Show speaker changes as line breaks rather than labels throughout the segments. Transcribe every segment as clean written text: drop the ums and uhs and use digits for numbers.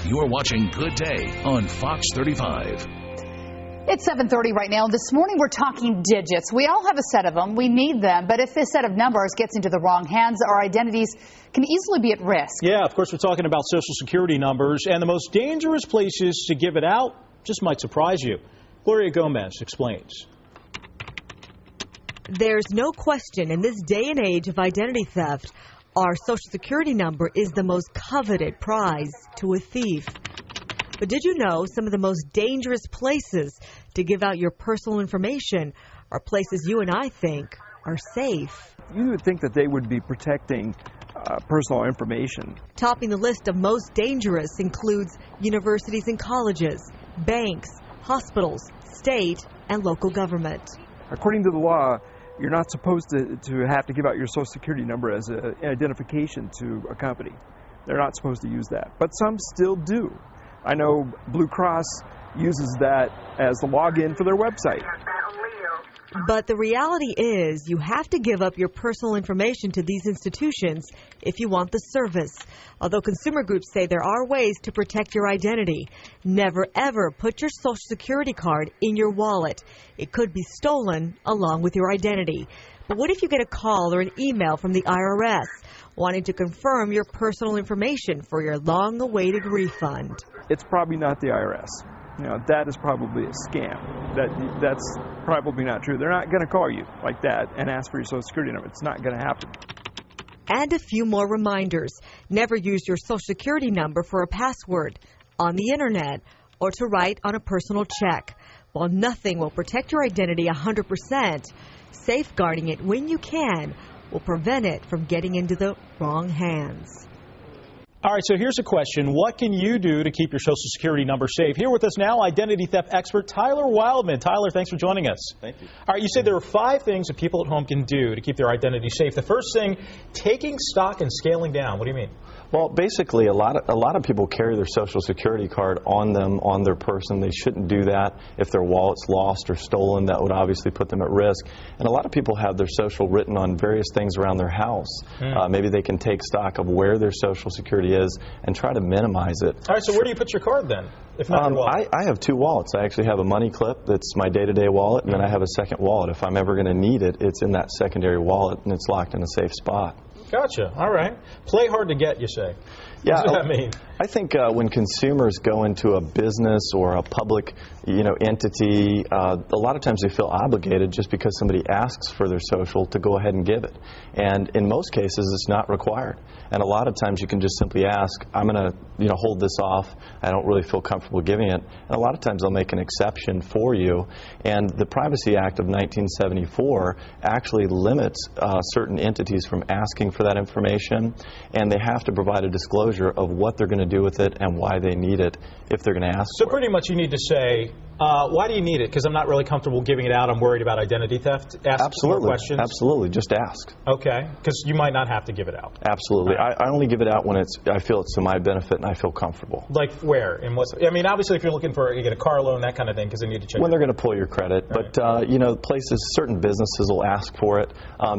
You're watching Good Day on Fox 35.
It's 7:30 right now. This morning we're talking digits. We all have a set of them. We need them. But if this set of numbers gets into the wrong hands, our identities can easily be at risk.
Yeah, of course, we're talking about Social Security numbers, and the most dangerous places to give it out just might surprise you. Gloria Gomez explains.
There's no question in this day and age of identity theft, our Social Security number is the most coveted prize to a thief. But did you know some of the most dangerous places to give out your personal information are places you and I think are safe?
You would think that they would be protecting personal information.
Topping the list of most dangerous includes universities and colleges, banks, hospitals, state, and local government.
According to the law, you're not supposed to have to give out your Social Security number as an identification to a company. They're not supposed to use that, but some still do. I know Blue Cross uses that as the login for their website.
But the reality is you have to give up your personal information to these institutions if you want the service. Although consumer groups say there are ways to protect your identity. Never ever put your Social Security card in your wallet. It could be stolen along with your identity. But what if you get a call or an email from the IRS wanting to confirm your personal information for your long-awaited refund?
It's probably not the IRS. You know, that is probably a scam. That's probably not true. They're not going to call you like that and ask for your Social Security number. It's not going to happen.
And a few more reminders. Never use your Social Security number for a password, on the internet, or to write on a personal check. While nothing will protect your identity 100%, safeguarding it when you can will prevent it from getting into the wrong hands.
All right, so here's a question. What can you do to keep your Social Security number safe? Here with us now, identity theft expert Tyler Wildman. Tyler, thanks for joining us.
Thank you.
All right, you said there are 5 things that people at home can do to keep their identity safe. The first thing, taking stock and scaling down. What do you mean?
Well, basically, a lot of people carry their Social Security card on them, on their person. They shouldn't do that. If their wallet's lost or stolen, that would obviously put them at risk. And a lot of people have their social written on various things around their house. Maybe they can take stock of where their Social Security is and try to minimize it.
All right, so where do you put your card then? If not your wallet?
I have 2 wallets. I actually have a money clip that's my day-to-day wallet, and then I have a second wallet. If I'm ever going to need it, it's in that secondary wallet, and it's locked in a safe spot.
Gotcha. All right. Play hard to get, you say.
Yeah.
What does that mean?
I think when consumers go into a business or a public, entity, a lot of times they feel obligated just because somebody asks for their social to go ahead and give it. And in most cases, it's not required. And a lot of times you can just simply ask, I'm going to, hold this off. I don't really feel comfortable giving it. And a lot of times they'll make an exception for you. And the Privacy Act of 1974 actually limits certain entities from asking for that information, and they have to provide a disclosure of what they're going to do with it and why they need it if they're going to ask
So
for
pretty much you need to say, why do you need it? Because I'm not really comfortable giving it out. I'm worried about identity theft. Ask
Absolutely.
more questions.
Absolutely. Just ask.
Okay. Because you might not have to give it out.
Absolutely. I only give it out when I feel it's to my benefit and I feel comfortable.
Like where? In what? I mean, obviously, if you're looking you get a car loan, that kind of thing, because they need to check.
When they're going to pull your credit. Right. But, places, certain businesses will ask for it.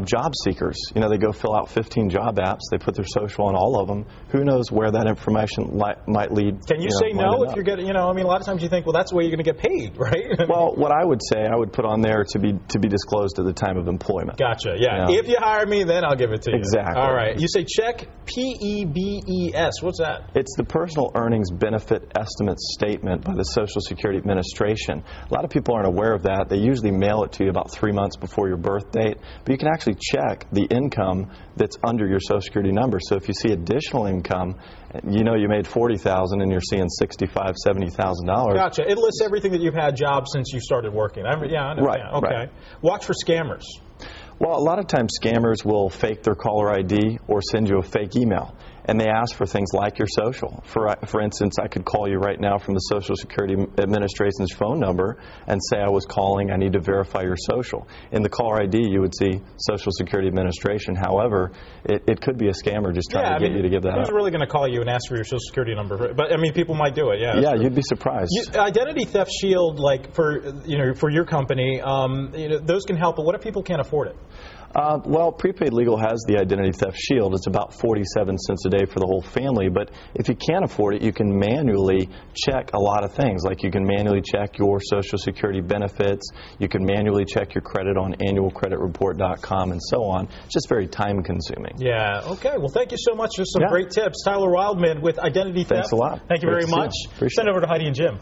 Job seekers, they go fill out 15 job apps. They put their social on all of them. Who knows where that information might lead.
Can you say no if you're getting, a lot of times you think, well, that's the way you're going to get paid, right?
Well, what I would say, I would put on there to be disclosed at the time of employment.
Gotcha. Yeah. If you hire me, then I'll give it to you.
Exactly.
All right. You say check PEBES. What's that?
It's the Personal Earnings Benefit Estimate Statement by the Social Security Administration. A lot of people aren't aware of that. They usually mail it to you about 3 months before your birth date. But you can actually check the income that's under your Social Security number. So if you see additional income, you made $40,000 and you're seeing $65,000, $70,000.
Gotcha. It lists everything that you've had jobs since you started working. I understand.
Right.
Okay.
Right.
Watch for scammers.
Well, a lot of times scammers will fake their caller ID or send you a fake email. And they ask for things like your social. For instance, I could call you right now from the Social Security Administration's phone number and say I was calling, I need to verify your social. In the caller ID, you would see Social Security Administration. However, it could be a scammer just trying to get you to give that
Who's
up.
really going to call you and ask for your Social Security number? But, people might do it, yeah.
Yeah, you'd be surprised.
Identity Theft Shield, for your company, those can help, but what if people can't afford it?
Well, prepaid legal has the Identity Theft Shield. It's about 47 cents a day for the whole family, but if you can't afford it, you can manually check a lot of things. Like you can manually check your Social Security benefits, you can manually check your credit on annualcreditreport.com and so on. It's just very time consuming.
Yeah, okay. Well, thank you so much for some great tips. Tyler Wildman with Identity Theft.
Thanks a lot.
Thank you very much.
Appreciate
Send over to Heidi and Jim.